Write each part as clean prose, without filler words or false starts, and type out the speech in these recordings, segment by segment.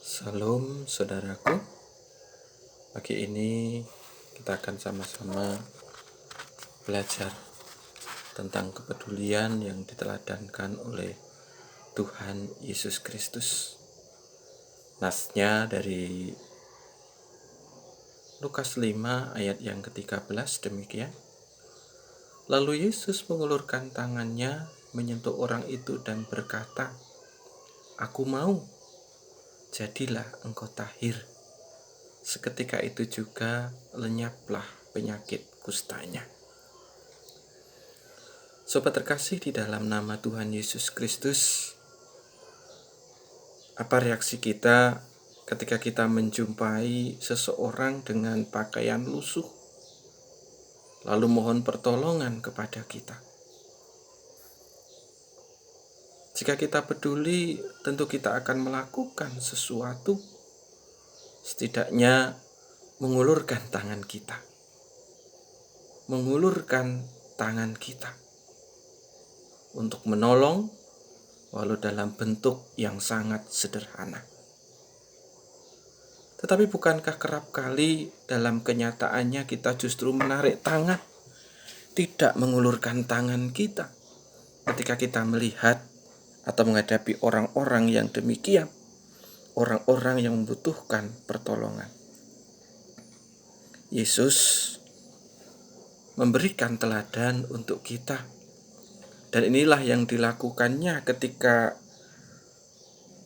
Salam saudaraku. Pagi ini kita akan sama-sama belajar tentang kepedulian yang diteladankan oleh Tuhan Yesus Kristus. Nasnya dari Lukas 5 ayat yang ke-13 demikian. Lalu Yesus mengulurkan tangannya menyentuh orang itu dan berkata, "Aku mau, jadilah engkau tahir." Seketika itu juga lenyaplah penyakit kustanya. Sobat terkasih di dalam nama Tuhan Yesus Kristus, apa reaksi kita ketika kita menjumpai seseorang dengan pakaian lusuh, lalu mohon pertolongan kepada kita? Jika kita peduli, tentu kita akan melakukan sesuatu, setidaknya mengulurkan tangan kita. Mengulurkan tangan kita untuk menolong, walau dalam bentuk yang sangat sederhana. Tetapi bukankah kerap kali dalam kenyataannya kita justru menarik tangan, tidak mengulurkan tangan kita ketika kita melihat atau menghadapi orang-orang yang demikian, orang-orang yang membutuhkan pertolongan. Yesus memberikan teladan untuk kita. Dan inilah yang dilakukannya ketika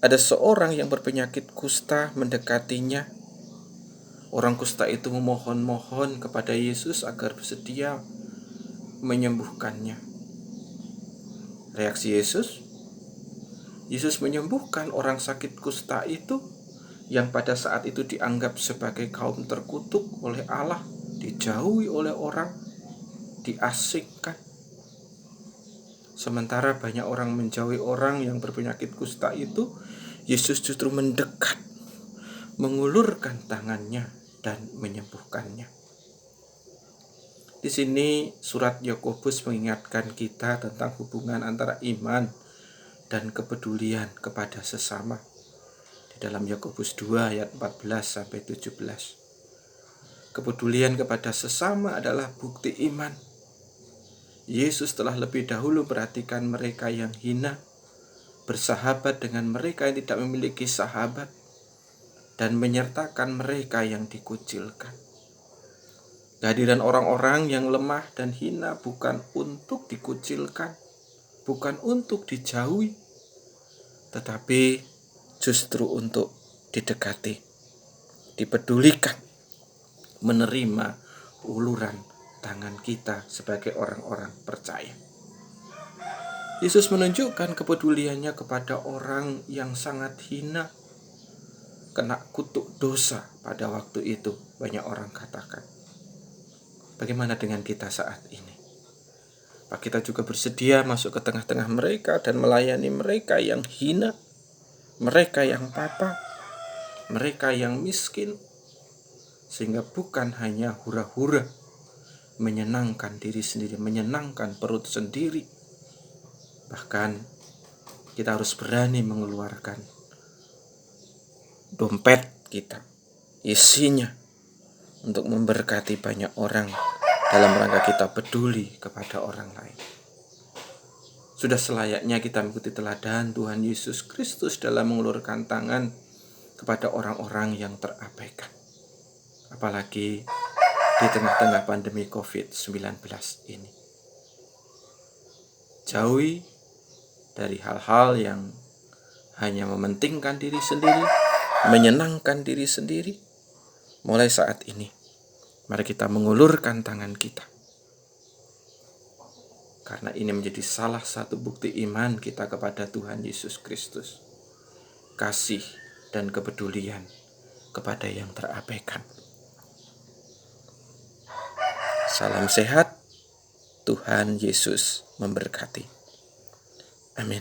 ada seorang yang berpenyakit kusta mendekatinya. Orang kusta itu memohon-mohon kepada Yesus agar bersedia menyembuhkannya. Reaksi Yesus menyembuhkan orang sakit kusta itu yang pada saat itu dianggap sebagai kaum terkutuk oleh Allah, dijauhi oleh orang, diasingkan. Sementara banyak orang menjauhi orang yang berpenyakit kusta itu, Yesus justru mendekat, mengulurkan tangannya dan menyembuhkannya. Di sini surat Yakobus mengingatkan kita tentang hubungan antara iman dan kepedulian kepada sesama. Di dalam Yakobus 2 ayat 14-17. Kepedulian kepada sesama adalah bukti iman. Yesus telah lebih dahulu perhatikan mereka yang hina, bersahabat dengan mereka yang tidak memiliki sahabat, dan menyertakan mereka yang dikucilkan. Kehadiran orang-orang yang lemah dan hina bukan untuk dikucilkan, bukan untuk dijauhi, tetapi justru untuk didekati, dipedulikan, menerima uluran tangan kita sebagai orang-orang percaya. Yesus menunjukkan kepeduliannya kepada orang yang sangat hina, kena kutuk dosa pada waktu itu, banyak orang katakan. Bagaimana dengan kita saat ini? Apa kita juga bersedia masuk ke tengah-tengah mereka dan melayani mereka yang hina, mereka yang papa, mereka yang miskin, sehingga bukan hanya hura-hura menyenangkan diri sendiri, menyenangkan perut sendiri. Bahkan kita harus berani mengeluarkan dompet kita, isinya untuk memberkati banyak orang dalam rangka kita peduli kepada orang lain. Sudah selayaknya kita mengikuti teladan Tuhan Yesus Kristus dalam mengulurkan tangan kepada orang-orang yang terabaikan. Apalagi di tengah-tengah pandemi COVID-19 ini. Jauhi dari hal-hal yang hanya mementingkan diri sendiri, menyenangkan diri sendiri. Mulai saat ini, mari kita mengulurkan tangan kita. Karena ini menjadi salah satu bukti iman kita kepada Tuhan Yesus Kristus. Kasih dan kepedulian kepada yang terabaikan. Salam sehat, Tuhan Yesus memberkati. Amin.